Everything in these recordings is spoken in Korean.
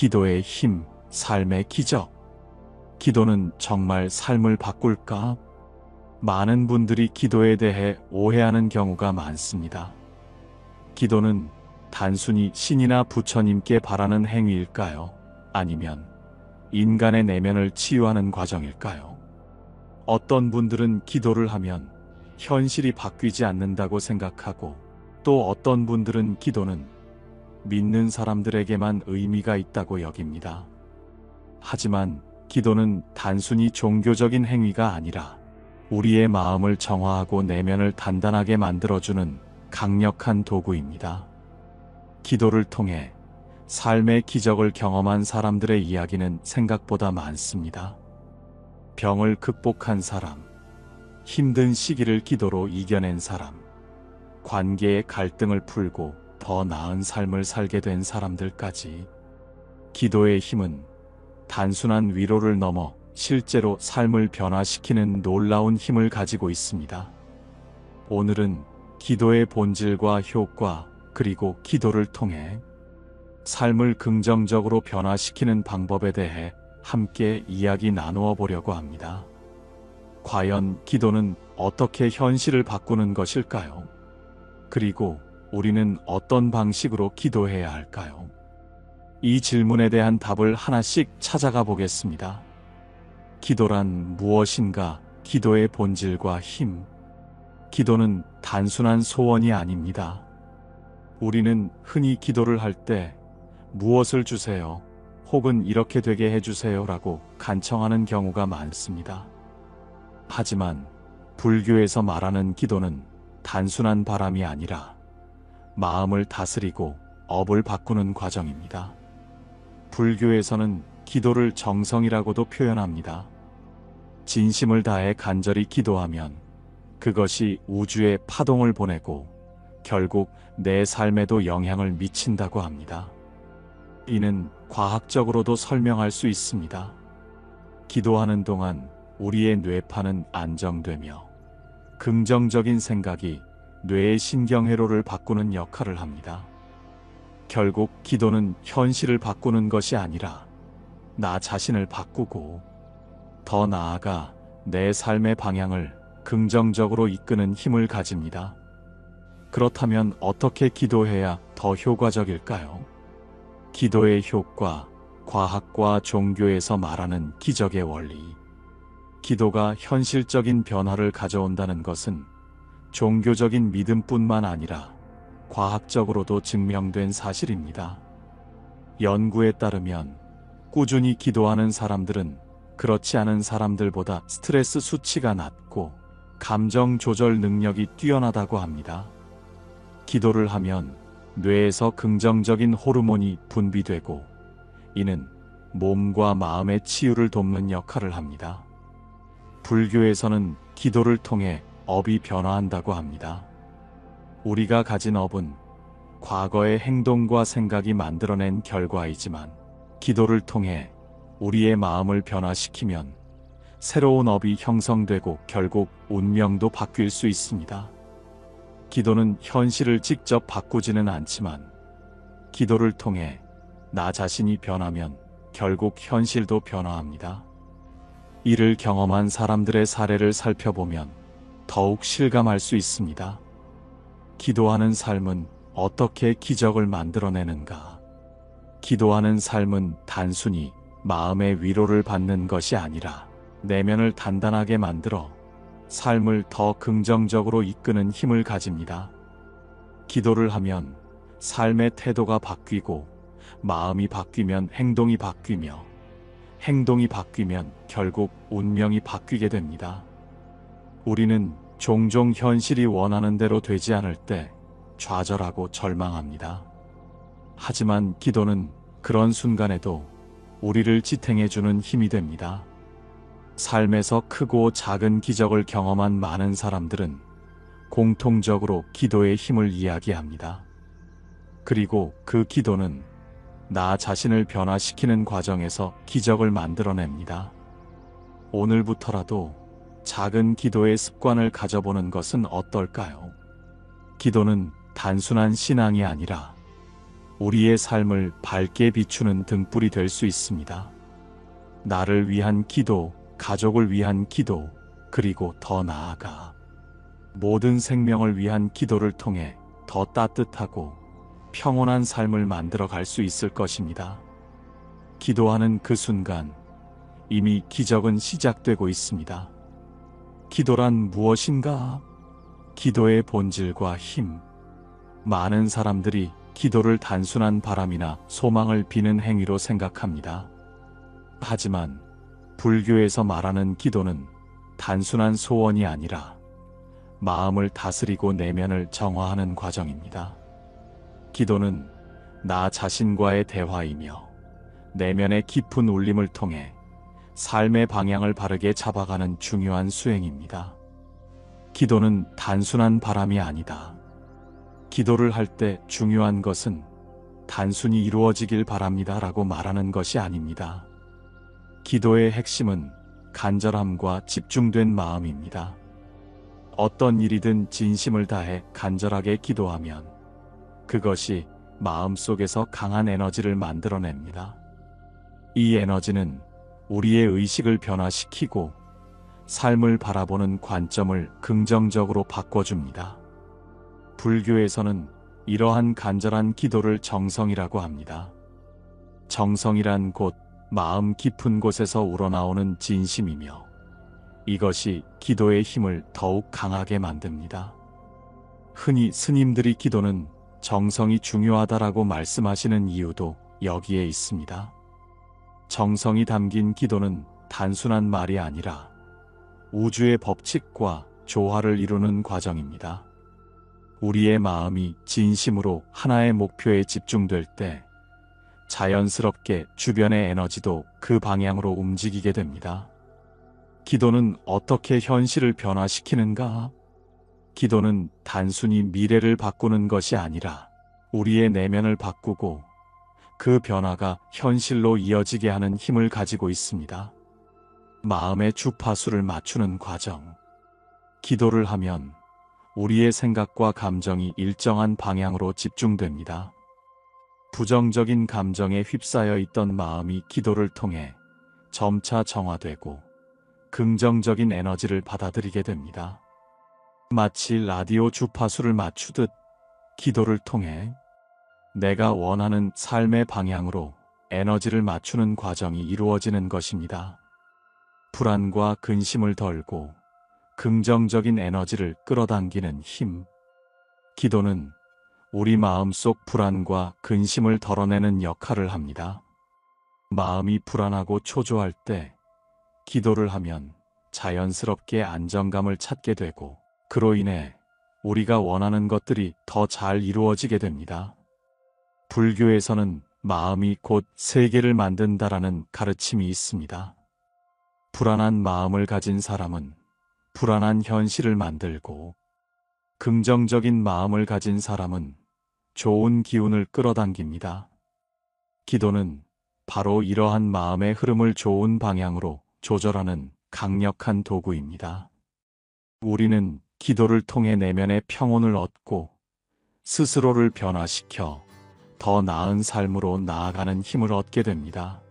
기도의 힘, 삶의 기적. 기도는 정말 삶을 바꿀까? 많은 분들이 기도에 대해 오해하는 경우가 많습니다. 기도는 단순히 신이나 부처님께 바라는 행위일까요? 아니면 인간의 내면을 치유하는 과정일까요? 어떤 분들은 기도를 하면 현실이 바뀌지 않는다고 생각하고, 또 어떤 분들은 기도는 믿는 사람들에게만 의미가 있다고 여깁니다. 하지만 기도는 단순히 종교적인 행위가 아니라 우리의 마음을 정화하고 내면을 단단하게 만들어주는 강력한 도구입니다. 기도를 통해 삶의 기적을 경험한 사람들의 이야기는 생각보다 많습니다. 병을 극복한 사람, 힘든 시기를 기도로 이겨낸 사람, 관계의 갈등을 풀고 더 나은 삶을 살게 된 사람들까지. 기도의 힘은 단순한 위로를 넘어 실제로 삶을 변화시키는 놀라운 힘을 가지고 있습니다. 오늘은 기도의 본질과 효과, 그리고 기도를 통해 삶을 긍정적으로 변화시키는 방법에 대해 함께 이야기 나누어 보려고 합니다. 과연 기도는 어떻게 현실을 바꾸는 것일까요? 그리고 우리는 어떤 방식으로 기도해야 할까요? 이 질문에 대한 답을 하나씩 찾아가 보겠습니다. 기도란 무엇인가? 기도의 본질과 힘. 기도는 단순한 소원이 아닙니다. 우리는 흔히 기도를 할 때 무엇을 주세요, 혹은 이렇게 되게 해주세요 라고 간청하는 경우가 많습니다. 하지만 불교에서 말하는 기도는 단순한 바람이 아니라 마음을 다스리고 업을 바꾸는 과정입니다. 불교에서는 기도를 정성이라고도 표현합니다. 진심을 다해 간절히 기도하면 그것이 우주에 파동을 보내고 결국 내 삶에도 영향을 미친다고 합니다. 이는 과학적으로도 설명할 수 있습니다. 기도하는 동안 우리의 뇌파는 안정되며 긍정적인 생각이 뇌의 신경회로를 바꾸는 역할을 합니다. 결국 기도는 현실을 바꾸는 것이 아니라 나 자신을 바꾸고 더 나아가 내 삶의 방향을 긍정적으로 이끄는 힘을 가집니다. 그렇다면 어떻게 기도해야 더 효과적일까요? 기도의 효과, 과학과 종교에서 말하는 기적의 원리. 기도가 현실적인 변화를 가져온다는 것은 종교적인 믿음뿐만 아니라 과학적으로도 증명된 사실입니다. 연구에 따르면 꾸준히 기도하는 사람들은 그렇지 않은 사람들보다 스트레스 수치가 낮고 감정 조절 능력이 뛰어나다고 합니다. 기도를 하면 뇌에서 긍정적인 호르몬이 분비되고, 이는 몸과 마음의 치유를 돕는 역할을 합니다. 불교에서는 기도를 통해 업이 변화한다고 합니다. 우리가 가진 업은 과거의 행동과 생각이 만들어낸 결과이지만, 기도를 통해 우리의 마음을 변화시키면 새로운 업이 형성되고 결국 운명도 바뀔 수 있습니다. 기도는 현실을 직접 바꾸지는 않지만, 기도를 통해 나 자신이 변하면 결국 현실도 변화합니다. 이를 경험한 사람들의 사례를 살펴보면 더욱 실감할 수 있습니다. 기도하는 삶은 어떻게 기적을 만들어내는가? 기도하는 삶은 단순히 마음의 위로를 받는 것이 아니라 내면을 단단하게 만들어 삶을 더 긍정적으로 이끄는 힘을 가집니다. 기도를 하면 삶의 태도가 바뀌고, 마음이 바뀌면 행동이 바뀌며, 행동이 바뀌면 결국 운명이 바뀌게 됩니다. 우리는 종종 현실이 원하는 대로 되지 않을 때 좌절하고 절망합니다. 하지만 기도는 그런 순간에도 우리를 지탱해주는 힘이 됩니다. 삶에서 크고 작은 기적을 경험한 많은 사람들은 공통적으로 기도의 힘을 이야기합니다. 그리고 그 기도는 나 자신을 변화시키는 과정에서 기적을 만들어냅니다. 오늘부터라도 작은 기도의 습관을 가져보는 것은 어떨까요? 기도는 단순한 신앙이 아니라 우리의 삶을 밝게 비추는 등불이 될 수 있습니다. 나를 위한 기도, 가족을 위한 기도, 그리고 더 나아가 모든 생명을 위한 기도를 통해 더 따뜻하고 평온한 삶을 만들어 갈 수 있을 것입니다. 기도하는 그 순간 이미 기적은 시작되고 있습니다. 기도란 무엇인가? 기도의 본질과 힘. 많은 사람들이 기도를 단순한 바람이나 소망을 비는 행위로 생각합니다. 하지만 불교에서 말하는 기도는 단순한 소원이 아니라 마음을 다스리고 내면을 정화하는 과정입니다. 기도는 나 자신과의 대화이며 내면의 깊은 울림을 통해 삶의 방향을 바르게 잡아가는 중요한 수행입니다. 기도는 단순한 바람이 아니다. 기도를 할 때 중요한 것은 단순히 이루어지길 바랍니다 라고 말하는 것이 아닙니다. 기도의 핵심은 간절함과 집중된 마음입니다. 어떤 일이든 진심을 다해 간절하게 기도하면 그것이 마음속에서 강한 에너지를 만들어냅니다. 이 에너지는 우리의 의식을 변화시키고 삶을 바라보는 관점을 긍정적으로 바꿔줍니다. 불교에서는 이러한 간절한 기도를 정성이라고 합니다. 정성이란 곧 마음 깊은 곳에서 우러나오는 진심이며 이것이 기도의 힘을 더욱 강하게 만듭니다. 흔히 스님들이 기도는 정성이 중요하다라고 말씀하시는 이유도 여기에 있습니다. 정성이 담긴 기도는 단순한 말이 아니라 우주의 법칙과 조화를 이루는 과정입니다. 우리의 마음이 진심으로 하나의 목표에 집중될 때 자연스럽게 주변의 에너지도 그 방향으로 움직이게 됩니다. 기도는 어떻게 현실을 변화시키는가? 기도는 단순히 미래를 바꾸는 것이 아니라 우리의 내면을 바꾸고 그 변화가 현실로 이어지게 하는 힘을 가지고 있습니다. 마음의 주파수를 맞추는 과정. 기도를 하면 우리의 생각과 감정이 일정한 방향으로 집중됩니다. 부정적인 감정에 휩싸여 있던 마음이 기도를 통해 점차 정화되고 긍정적인 에너지를 받아들이게 됩니다. 마치 라디오 주파수를 맞추듯 기도를 통해 내가 원하는 삶의 방향으로 에너지를 맞추는 과정이 이루어지는 것입니다. 불안과 근심을 덜고 긍정적인 에너지를 끌어당기는 힘. 기도는 우리 마음속 불안과 근심을 덜어내는 역할을 합니다. 마음이 불안하고 초조할 때 기도를 하면 자연스럽게 안정감을 찾게 되고 그로 인해 우리가 원하는 것들이 더 잘 이루어지게 됩니다. 불교에서는 마음이 곧 세계를 만든다라는 가르침이 있습니다. 불안한 마음을 가진 사람은 불안한 현실을 만들고 긍정적인 마음을 가진 사람은 좋은 기운을 끌어당깁니다. 기도는 바로 이러한 마음의 흐름을 좋은 방향으로 조절하는 강력한 도구입니다. 우리는 기도를 통해 내면의 평온을 얻고 스스로를 변화시켜 더 나은 삶으로 나아가는 힘을 얻게 됩니다.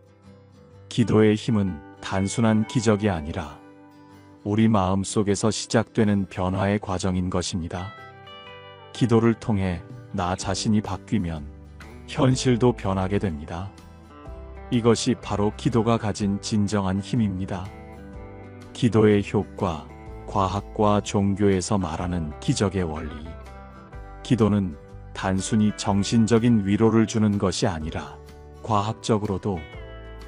기도의 힘은 단순한 기적이 아니라 우리 마음 속에서 시작되는 변화의 과정인 것입니다. 기도를 통해 나 자신이 바뀌면 현실도 변하게 됩니다. 이것이 바로 기도가 가진 진정한 힘입니다. 기도의 효과, 과학과 종교에서 말하는 기적의 원리. 기도는 단순히 정신적인 위로를 주는 것이 아니라 과학적으로도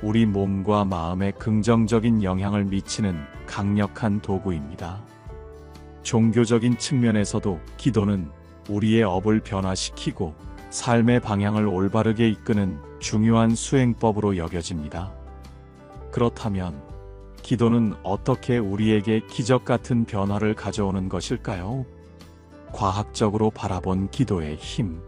우리 몸과 마음에 긍정적인 영향을 미치는 강력한 도구입니다. 종교적인 측면에서도 기도는 우리의 업을 변화시키고 삶의 방향을 올바르게 이끄는 중요한 수행법으로 여겨집니다. 그렇다면 기도는 어떻게 우리에게 기적 같은 변화를 가져오는 것일까요? 과학적으로 바라본 기도의 힘.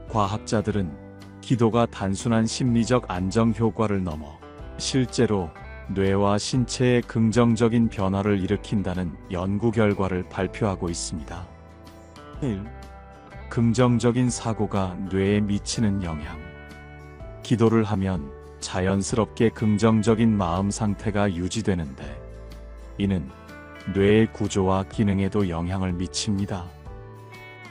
과학자들은 기도가 단순한 심리적 안정 효과를 넘어 실제로 뇌와 신체의 긍정적인 변화를 일으킨다는 연구 결과를 발표하고 있습니다. 1. 긍정적인 사고가 뇌에 미치는 영향. 기도를 하면 자연스럽게 긍정적인 마음 상태가 유지되는데, 이는 뇌의 구조와 기능에도 영향을 미칩니다.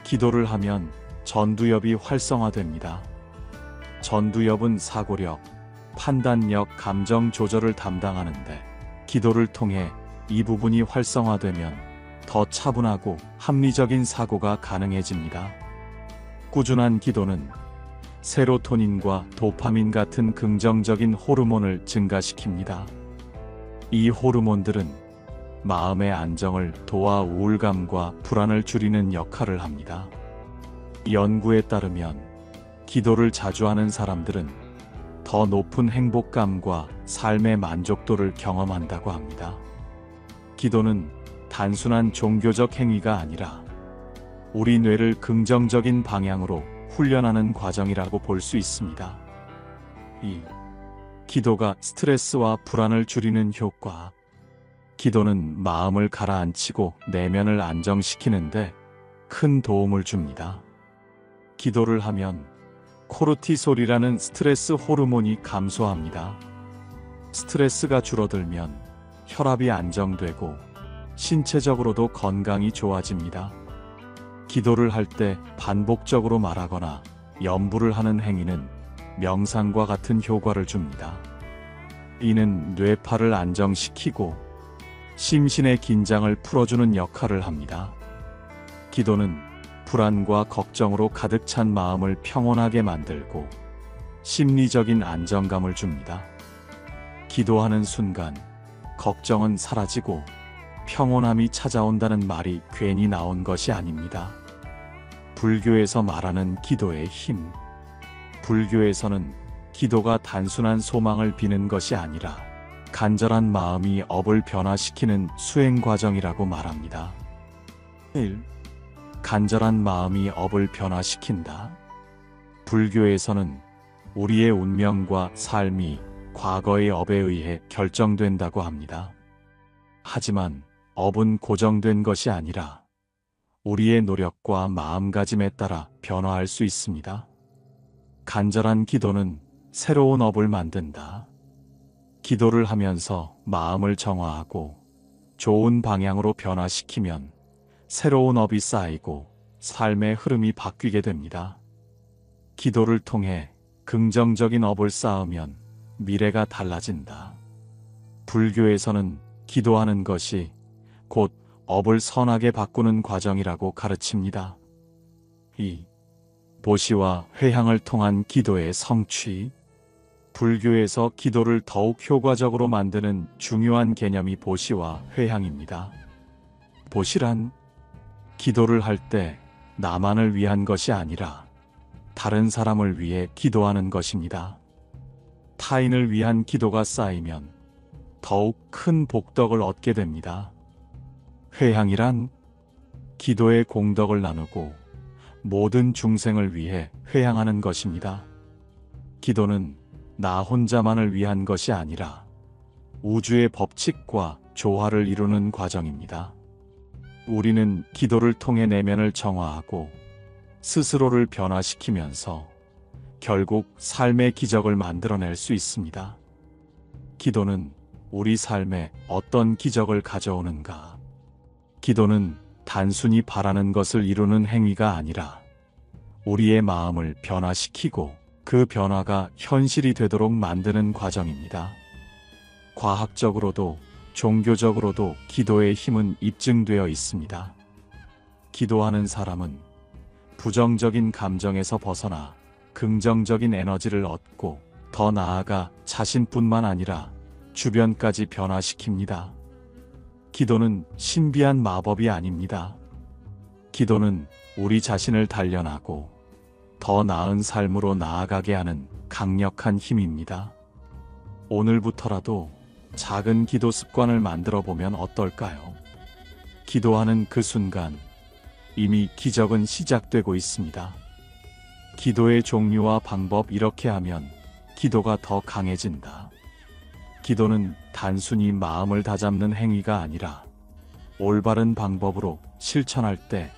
기도를 하면 전두엽이 활성화됩니다. 전두엽은 사고력, 판단력, 감정 조절을 담당하는데, 기도를 통해 이 부분이 활성화되면 더 차분하고 합리적인 사고가 가능해집니다. 꾸준한 기도는 세로토닌과 도파민 같은 긍정적인 호르몬을 증가시킵니다. 이 호르몬들은 마음의 안정을 도와 우울감과 불안을 줄이는 역할을 합니다. 연구에 따르면 기도를 자주 하는 사람들은 더 높은 행복감과 삶의 만족도를 경험한다고 합니다. 기도는 단순한 종교적 행위가 아니라 우리 뇌를 긍정적인 방향으로 훈련하는 과정이라고 볼 수 있습니다. 2. 기도가 스트레스와 불안을 줄이는 효과. 기도는 마음을 가라앉히고 내면을 안정시키는데 큰 도움을 줍니다. 기도를 하면 코르티솔이라는 스트레스 호르몬이 감소합니다. 스트레스가 줄어들면 혈압이 안정되고 신체적으로도 건강이 좋아집니다. 기도를 할 때 반복적으로 말하거나 염불을 하는 행위는 명상과 같은 효과를 줍니다. 이는 뇌파를 안정시키고 심신의 긴장을 풀어주는 역할을 합니다. 기도는 불안과 걱정으로 가득 찬 마음을 평온하게 만들고 심리적인 안정감을 줍니다. 기도하는 순간 걱정은 사라지고 평온함이 찾아온다는 말이 괜히 나온 것이 아닙니다. 불교에서 말하는 기도의 힘. 불교에서는 기도가 단순한 소망을 비는 것이 아니라 간절한 마음이 업을 변화시키는 수행 과정이라고 말합니다. 1. 간절한 마음이 업을 변화시킨다. 불교에서는 우리의 운명과 삶이 과거의 업에 의해 결정된다고 합니다. 하지만 업은 고정된 것이 아니라 우리의 노력과 마음가짐에 따라 변화할 수 있습니다. 간절한 기도는 새로운 업을 만든다. 기도를 하면서 마음을 정화하고 좋은 방향으로 변화시키면 새로운 업이 쌓이고 삶의 흐름이 바뀌게 됩니다. 기도를 통해 긍정적인 업을 쌓으면 미래가 달라진다. 불교에서는 기도하는 것이 곧 업을 선하게 바꾸는 과정이라고 가르칩니다. 2. 보시와 회향을 통한 기도의 성취. 불교에서 기도를 더욱 효과적으로 만드는 중요한 개념이 보시와 회향입니다. 보시란 기도를 할 때 나만을 위한 것이 아니라 다른 사람을 위해 기도하는 것입니다. 타인을 위한 기도가 쌓이면 더욱 큰 복덕을 얻게 됩니다. 회향이란 기도의 공덕을 나누고 모든 중생을 위해 회향하는 것입니다. 기도는 나 혼자만을 위한 것이 아니라 우주의 법칙과 조화를 이루는 과정입니다. 우리는 기도를 통해 내면을 정화하고 스스로를 변화시키면서 결국 삶의 기적을 만들어낼 수 있습니다. 기도는 우리 삶에 어떤 기적을 가져오는가? 기도는 단순히 바라는 것을 이루는 행위가 아니라 우리의 마음을 변화시키고 그 변화가 현실이 되도록 만드는 과정입니다. 과학적으로도 종교적으로도 기도의 힘은 입증되어 있습니다. 기도하는 사람은 부정적인 감정에서 벗어나 긍정적인 에너지를 얻고 더 나아가 자신뿐만 아니라 주변까지 변화시킵니다. 기도는 신비한 마법이 아닙니다. 기도는 우리 자신을 단련하고 더 나은 삶으로 나아가게 하는 강력한 힘입니다. 오늘부터라도 작은 기도 습관을 만들어 보면 어떨까요? 기도하는 그 순간 이미 기적은 시작되고 있습니다. 기도의 종류와 방법 이렇게 하면 기도가 더 강해진다. 기도는 단순히 마음을 다잡는 행위가 아니라 올바른 방법으로 실천할 때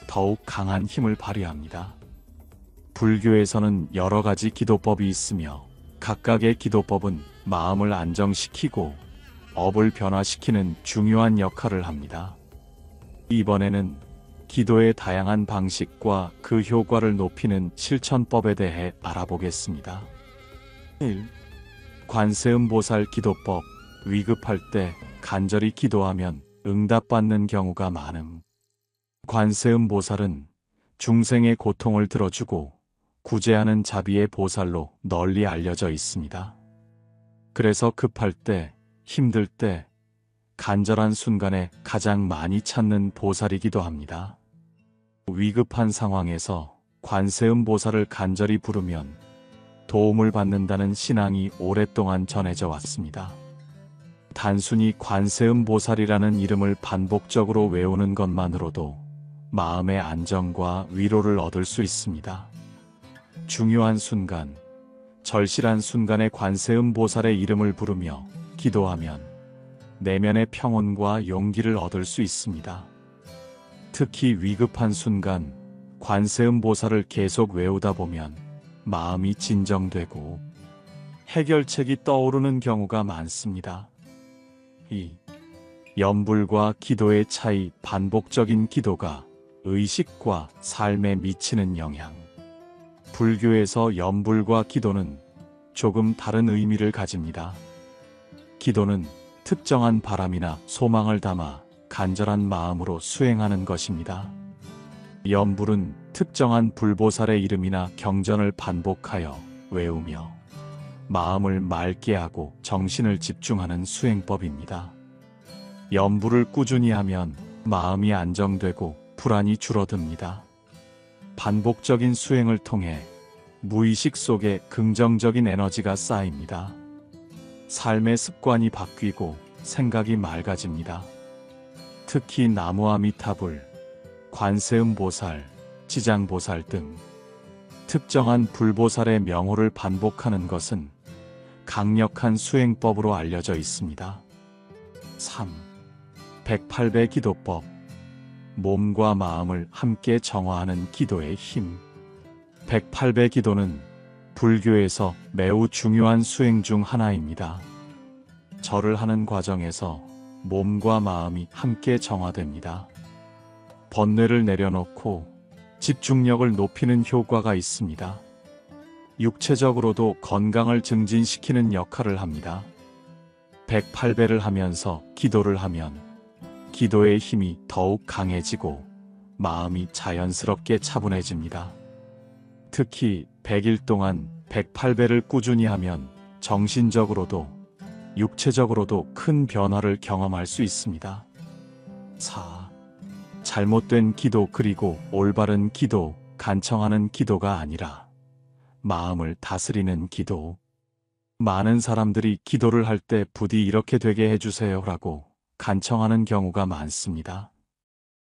더욱 강한 힘을 발휘합니다. 불교에서는 여러 가지 기도법이 있으며 각각의 기도법은 마음을 안정시키고 업을 변화시키는 중요한 역할을 합니다. 이번에는 기도의 다양한 방식과 그 효과를 높이는 실천법에 대해 알아보겠습니다. 1. 관세음보살 기도법. 위급할 때 간절히 기도하면 응답받는 경우가 많음. 관세음보살은 중생의 고통을 들어주고 구제하는 자비의 보살로 널리 알려져 있습니다. 그래서 급할 때, 힘들 때, 간절한 순간에 가장 많이 찾는 보살이기도 합니다. 위급한 상황에서 관세음보살을 간절히 부르면 도움을 받는다는 신앙이 오랫동안 전해져 왔습니다. 단순히 관세음보살이라는 이름을 반복적으로 외우는 것만으로도 마음의 안정과 위로를 얻을 수 있습니다. 중요한 순간, 절실한 순간에 관세음보살의 이름을 부르며 기도하면 내면의 평온과 용기를 얻을 수 있습니다. 특히 위급한 순간 관세음보살을 계속 외우다 보면 마음이 진정되고 해결책이 떠오르는 경우가 많습니다. 2. 염불과 기도의 차이. 반복적인 기도가 의식과 삶에 미치는 영향. 불교에서 염불과 기도는 조금 다른 의미를 가집니다. 기도는 특정한 바람이나 소망을 담아 간절한 마음으로 수행하는 것입니다. 염불은 특정한 불보살의 이름이나 경전을 반복하여 외우며 마음을 맑게 하고 정신을 집중하는 수행법입니다. 염불을 꾸준히 하면 마음이 안정되고 불안이 줄어듭니다. 반복적인 수행을 통해 무의식 속에 긍정적인 에너지가 쌓입니다. 삶의 습관이 바뀌고 생각이 맑아집니다. 특히 나무아미타불, 관세음보살, 지장보살 등 특정한 불보살의 명호를 반복하는 것은 강력한 수행법으로 알려져 있습니다. 3. 108배 기도법. 몸과 마음을 함께 정화하는 기도의 힘. 108배 기도는 불교에서 매우 중요한 수행 중 하나입니다. 절을 하는 과정에서 몸과 마음이 함께 정화됩니다. 번뇌를 내려놓고 집중력을 높이는 효과가 있습니다. 육체적으로도 건강을 증진시키는 역할을 합니다. 108배를 하면서 기도를 하면 기도의 힘이 더욱 강해지고 마음이 자연스럽게 차분해집니다. 특히 100일 동안 108배를 꾸준히 하면 정신적으로도 육체적으로도 큰 변화를 경험할 수 있습니다. 4. 잘못된 기도. 그리고 올바른 기도. 간청하는 기도가 아니라 마음을 다스리는 기도. 많은 사람들이 기도를 할 때 부디 이렇게 되게 해주세요라고 간청하는 경우가 많습니다.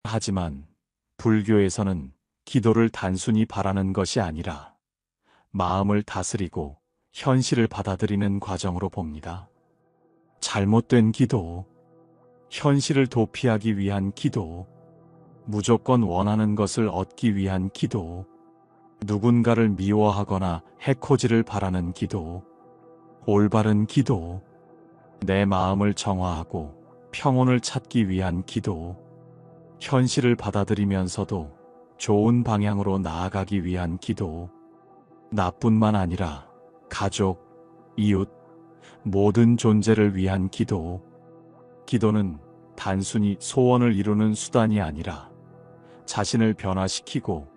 하지만 불교에서는 기도를 단순히 바라는 것이 아니라 마음을 다스리고 현실을 받아들이는 과정으로 봅니다. 잘못된 기도, 현실을 도피하기 위한 기도, 무조건 원하는 것을 얻기 위한 기도, 누군가를 미워하거나 해코지를 바라는 기도, 올바른 기도, 내 마음을 정화하고 평온을 찾기 위한 기도, 현실을 받아들이면서도 좋은 방향으로 나아가기 위한 기도, 나뿐만 아니라 가족, 이웃, 모든 존재를 위한 기도. 기도는 단순히 소원을 이루는 수단이 아니라 자신을 변화시키고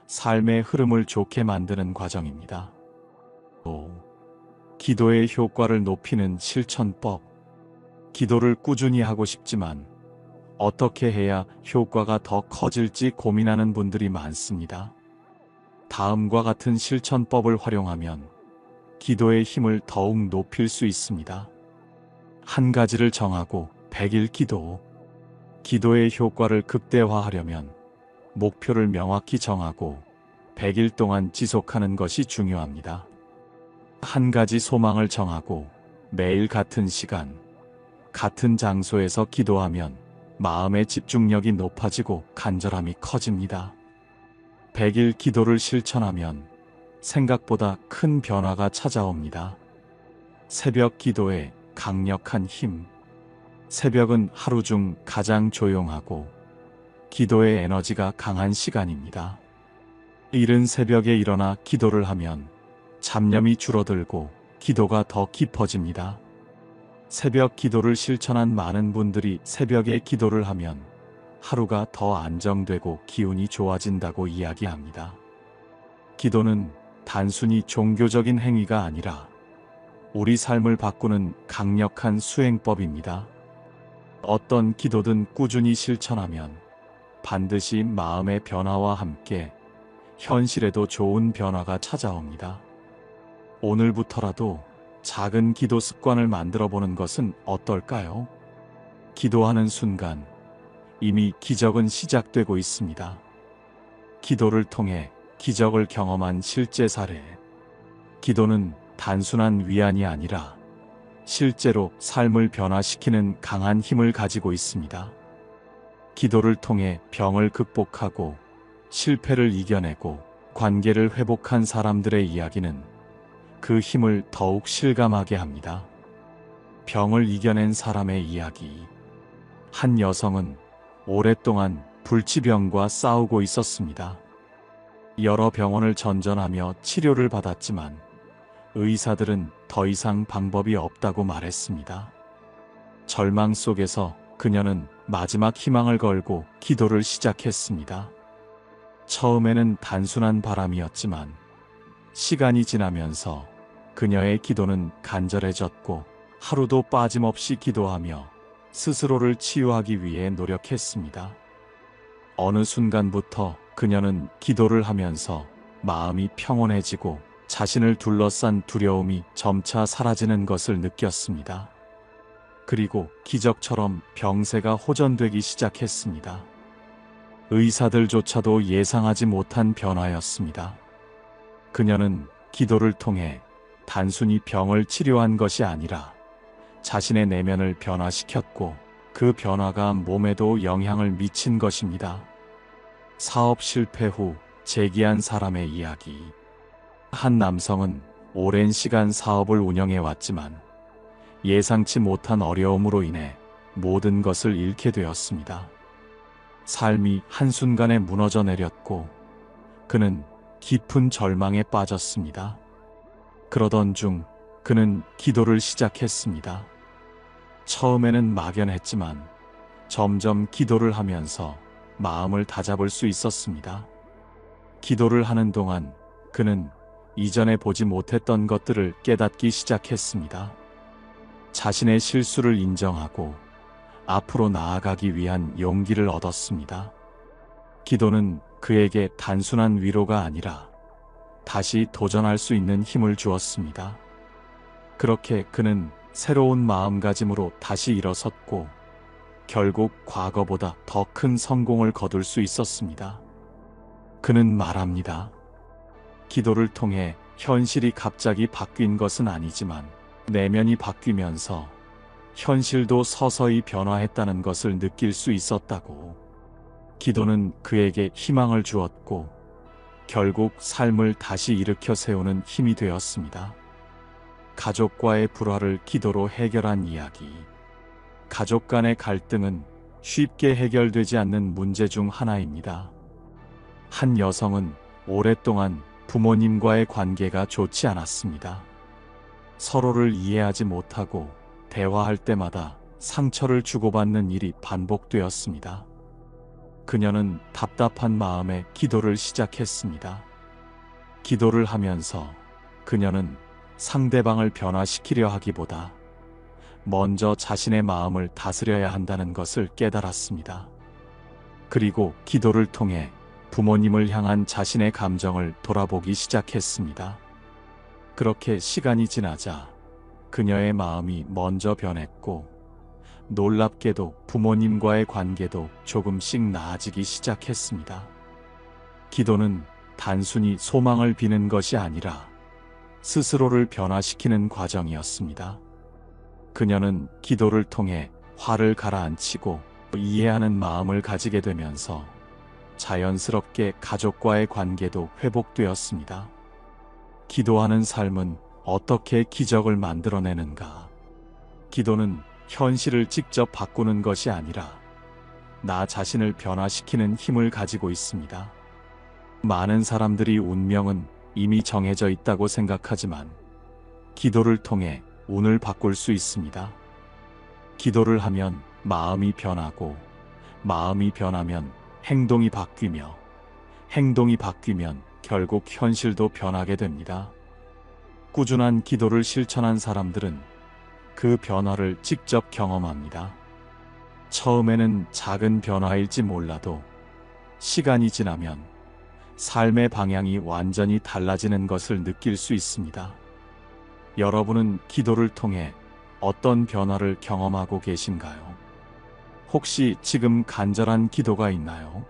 삶의 흐름을 좋게 만드는 과정입니다. 또 기도의 효과를 높이는 실천법. 기도를 꾸준히 하고 싶지만 어떻게 해야 효과가 더 커질지 고민하는 분들이 많습니다. 다음과 같은 실천법을 활용하면 기도의 힘을 더욱 높일 수 있습니다. 한 가지를 정하고 100일 기도. 기도의 효과를 극대화하려면 목표를 명확히 정하고 100일 동안 지속하는 것이 중요합니다. 한 가지 소망을 정하고 매일 같은 시간, 같은 장소에서 기도하면 마음의 집중력이 높아지고 간절함이 커집니다. 100일 기도를 실천하면 생각보다 큰 변화가 찾아옵니다. 새벽 기도의 강력한 힘. 새벽은 하루 중 가장 조용하고 기도의 에너지가 강한 시간입니다. 이른 새벽에 일어나 기도를 하면 잡념이 줄어들고 기도가 더 깊어집니다. 새벽 기도를 실천한 많은 분들이 새벽에 기도를 하면 하루가 더 안정되고 기운이 좋아진다고 이야기합니다. 기도는 단순히 종교적인 행위가 아니라 우리 삶을 바꾸는 강력한 수행법입니다. 어떤 기도든 꾸준히 실천하면 반드시 마음의 변화와 함께 현실에도 좋은 변화가 찾아옵니다. 오늘부터라도 작은 기도 습관을 만들어 보는 것은 어떨까요? 기도하는 순간 이미 기적은 시작되고 있습니다. 기도를 통해 기적을 경험한 실제 사례. 기도는 단순한 위안이 아니라 실제로 삶을 변화시키는 강한 힘을 가지고 있습니다. 기도를 통해 병을 극복하고 실패를 이겨내고 관계를 회복한 사람들의 이야기는 그 힘을 더욱 실감하게 합니다. 병을 이겨낸 사람의 이야기. 한 여성은 오랫동안 불치병과 싸우고 있었습니다. 여러 병원을 전전하며 치료를 받았지만 의사들은 더 이상 방법이 없다고 말했습니다. 절망 속에서 그녀는 마지막 희망을 걸고 기도를 시작했습니다. 처음에는 단순한 바람이었지만 시간이 지나면서 그녀의 기도는 간절해졌고 하루도 빠짐없이 기도하며 스스로를 치유하기 위해 노력했습니다. 어느 순간부터 그녀는 기도를 하면서 마음이 평온해지고 자신을 둘러싼 두려움이 점차 사라지는 것을 느꼈습니다. 그리고 기적처럼 병세가 호전되기 시작했습니다. 의사들조차도 예상하지 못한 변화였습니다. 그녀는 기도를 통해 단순히 병을 치료한 것이 아니라 자신의 내면을 변화시켰고 그 변화가 몸에도 영향을 미친 것입니다. 사업 실패 후 재기한 사람의 이야기. 한 남성은 오랜 시간 사업을 운영해 왔지만 예상치 못한 어려움으로 인해 모든 것을 잃게 되었습니다. 삶이 한순간에 무너져 내렸고 그는 깊은 절망에 빠졌습니다. 그러던 중 그는 기도를 시작했습니다. 처음에는 막연했지만 점점 기도를 하면서 마음을 다잡을 수 있었습니다. 기도를 하는 동안 그는 이전에 보지 못했던 것들을 깨닫기 시작했습니다. 자신의 실수를 인정하고 앞으로 나아가기 위한 용기를 얻었습니다. 기도는 그에게 단순한 위로가 아니라 다시 도전할 수 있는 힘을 주었습니다. 그렇게 그는 새로운 마음가짐으로 다시 일어섰고 결국 과거보다 더 큰 성공을 거둘 수 있었습니다. 그는 말합니다. 기도를 통해 현실이 갑자기 바뀐 것은 아니지만 내면이 바뀌면서 현실도 서서히 변화했다는 것을 느낄 수 있었다고. 기도는 그에게 희망을 주었고 결국 삶을 다시 일으켜 세우는 힘이 되었습니다. 가족과의 불화를 기도로 해결한 이야기. 가족 간의 갈등은 쉽게 해결되지 않는 문제 중 하나입니다. 한 여성은 오랫동안 부모님과의 관계가 좋지 않았습니다. 서로를 이해하지 못하고 대화할 때마다 상처를 주고받는 일이 반복되었습니다. 그녀는 답답한 마음에 기도를 시작했습니다. 기도를 하면서 그녀는 상대방을 변화시키려 하기보다 먼저 자신의 마음을 다스려야 한다는 것을 깨달았습니다. 그리고 기도를 통해 부모님을 향한 자신의 감정을 돌아보기 시작했습니다. 그렇게 시간이 지나자 그녀의 마음이 먼저 변했고 놀랍게도 부모님과의 관계도 조금씩 나아지기 시작했습니다. 기도는 단순히 소망을 비는 것이 아니라 스스로를 변화시키는 과정이었습니다. 그녀는 기도를 통해 화를 가라앉히고 이해하는 마음을 가지게 되면서 자연스럽게 가족과의 관계도 회복되었습니다. 기도하는 삶은 어떻게 기적을 만들어내는가? 기도는 현실을 직접 바꾸는 것이 아니라 나 자신을 변화시키는 힘을 가지고 있습니다. 많은 사람들이 운명은 이미 정해져 있다고 생각하지만 기도를 통해 운을 바꿀 수 있습니다. 기도를 하면 마음이 변하고 마음이 변하면 행동이 바뀌며 행동이 바뀌면 결국 현실도 변하게 됩니다. 꾸준한 기도를 실천한 사람들은 그 변화를 직접 경험합니다. 처음에는 작은 변화일지 몰라도 시간이 지나면 삶의 방향이 완전히 달라지는 것을 느낄 수 있습니다. 여러분은 기도를 통해 어떤 변화를 경험하고 계신가요? 혹시 지금 간절한 기도가 있나요?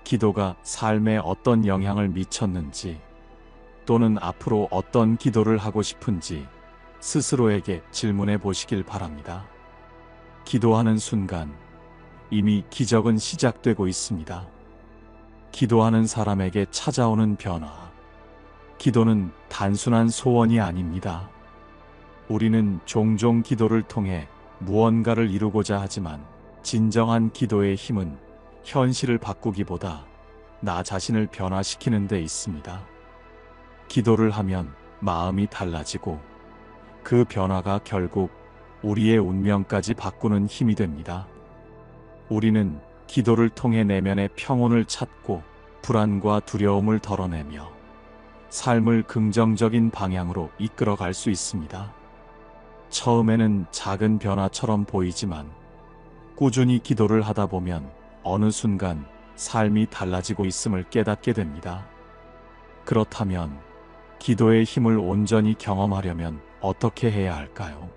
기도가 삶에 어떤 영향을 미쳤는지, 또는 앞으로 어떤 기도를 하고 싶은지 스스로에게 질문해 보시길 바랍니다. 기도하는 순간 이미 기적은 시작되고 있습니다. 기도하는 사람에게 찾아오는 변화. 기도는 단순한 소원이 아닙니다. 우리는 종종 기도를 통해 무언가를 이루고자 하지만 진정한 기도의 힘은 현실을 바꾸기보다 나 자신을 변화시키는 데 있습니다. 기도를 하면 마음이 달라지고 그 변화가 결국 우리의 운명까지 바꾸는 힘이 됩니다. 우리는 기도를 통해 내면의 평온을 찾고 불안과 두려움을 덜어내며 삶을 긍정적인 방향으로 이끌어갈 수 있습니다. 처음에는 작은 변화처럼 보이지만 꾸준히 기도를 하다 보면 어느 순간 삶이 달라지고 있음을 깨닫게 됩니다. 그렇다면 기도의 힘을 온전히 경험하려면 어떻게 해야 할까요?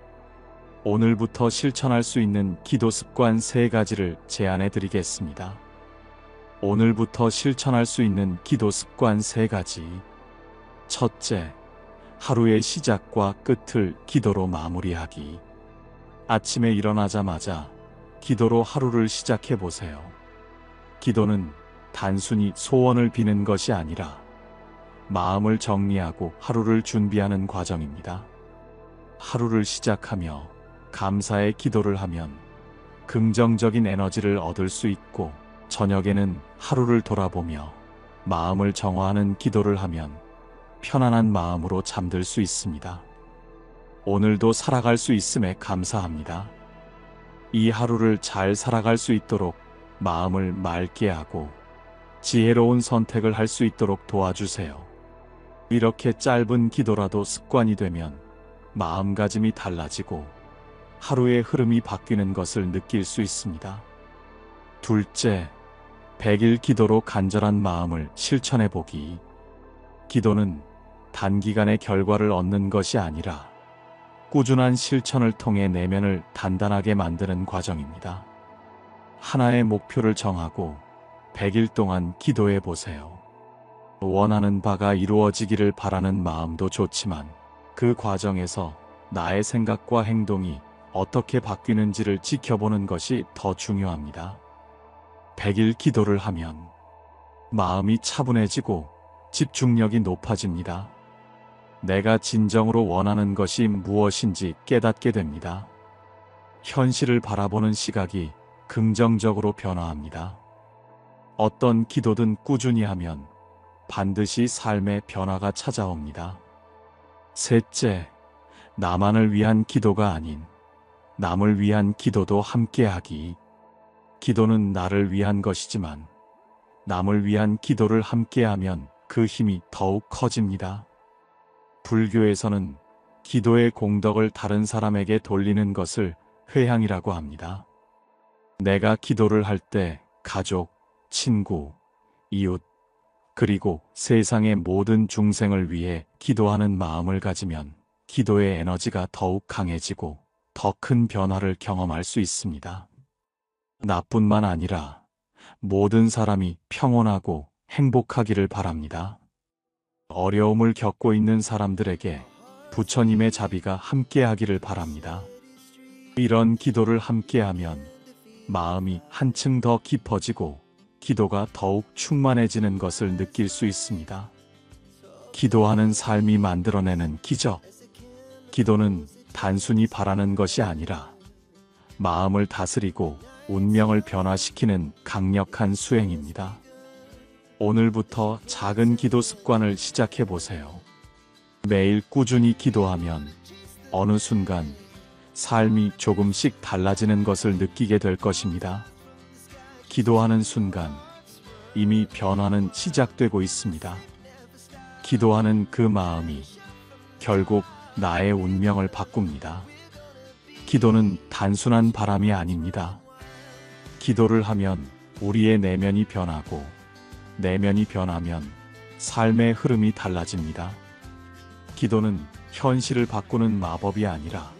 오늘부터 실천할 수 있는 기도 습관 3가지를 제안해 드리겠습니다. 오늘부터 실천할 수 있는 기도 습관 3가지. 첫째, 하루의 시작과 끝을 기도로 마무리하기. 아침에 일어나자마자 기도로 하루를 시작해 보세요. 기도는 단순히 소원을 비는 것이 아니라 마음을 정리하고 하루를 준비하는 과정입니다. 하루를 시작하며 감사의 기도를 하면 긍정적인 에너지를 얻을 수 있고, 저녁에는 하루를 돌아보며 마음을 정화하는 기도를 하면 편안한 마음으로 잠들 수 있습니다. 오늘도 살아갈 수 있음에 감사합니다. 이 하루를 잘 살아갈 수 있도록 마음을 맑게 하고 지혜로운 선택을 할 수 있도록 도와주세요. 이렇게 짧은 기도라도 습관이 되면 마음가짐이 달라지고 하루의 흐름이 바뀌는 것을 느낄 수 있습니다. 둘째, 100일 기도로 간절한 마음을 실천해 보기. 기도는 단기간에 결과를 얻는 것이 아니라 꾸준한 실천을 통해 내면을 단단하게 만드는 과정입니다. 하나의 목표를 정하고 100일 동안 기도해 보세요. 원하는 바가 이루어지기를 바라는 마음도 좋지만 그 과정에서 나의 생각과 행동이 어떻게 바뀌는지를 지켜보는 것이 더 중요합니다. 100일 기도를 하면 마음이 차분해지고 집중력이 높아집니다. 내가 진정으로 원하는 것이 무엇인지 깨닫게 됩니다. 현실을 바라보는 시각이 긍정적으로 변화합니다. 어떤 기도든 꾸준히 하면 반드시 삶의 변화가 찾아옵니다. 셋째, 나만을 위한 기도가 아닌 남을 위한 기도도 함께하기. 기도는 나를 위한 것이지만 남을 위한 기도를 함께하면 그 힘이 더욱 커집니다. 불교에서는 기도의 공덕을 다른 사람에게 돌리는 것을 회향이라고 합니다. 내가 기도를 할 때 가족, 친구, 이웃, 그리고 세상의 모든 중생을 위해 기도하는 마음을 가지면 기도의 에너지가 더욱 강해지고 더 큰 변화를 경험할 수 있습니다. 나뿐만 아니라 모든 사람이 평온하고 행복하기를 바랍니다. 어려움을 겪고 있는 사람들에게 부처님의 자비가 함께하기를 바랍니다. 이런 기도를 함께하면 마음이 한층 더 깊어지고 기도가 더욱 충만해지는 것을 느낄 수 있습니다. 기도하는 삶이 만들어내는 기적. 기도는 단순히 바라는 것이 아니라 마음을 다스리고 운명을 변화시키는 강력한 수행입니다. 오늘부터 작은 기도 습관을 시작해 보세요. 매일 꾸준히 기도하면 어느 순간 삶이 조금씩 달라지는 것을 느끼게 될 것입니다. 기도하는 순간 이미 변화는 시작되고 있습니다. 기도하는 그 마음이 결국 나의 운명을 바꿉니다. 기도는 단순한 바람이 아닙니다. 기도를 하면 우리의 내면이 변하고 내면이 변하면 삶의 흐름이 달라집니다. 기도는 현실을 바꾸는 마법이 아니라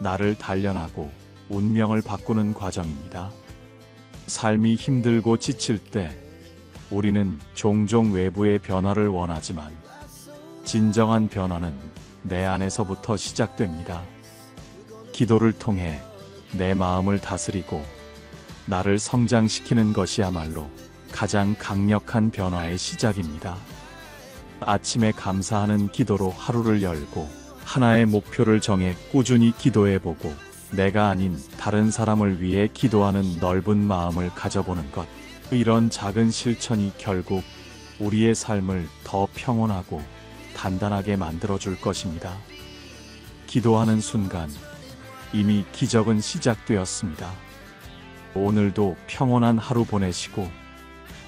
나를 단련하고 운명을 바꾸는 과정입니다. 삶이 힘들고 지칠 때 우리는 종종 외부의 변화를 원하지만 진정한 변화는 내 안에서부터 시작됩니다. 기도를 통해 내 마음을 다스리고 나를 성장시키는 것이야말로 가장 강력한 변화의 시작입니다. 아침에 감사하는 기도로 하루를 열고 하나의 목표를 정해 꾸준히 기도해보고 내가 아닌 다른 사람을 위해 기도하는 넓은 마음을 가져보는 것. 이런 작은 실천이 결국 우리의 삶을 더 평온하고 단단하게 만들어줄 것입니다. 기도하는 순간 이미 기적은 시작되었습니다. 오늘도 평온한 하루 보내시고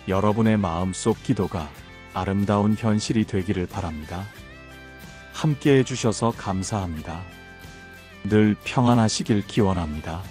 여러분의 마음속 기도가 아름다운 현실이 되기를 바랍니다. 함께 해주셔서 감사합니다. 늘 평안하시길 기원합니다.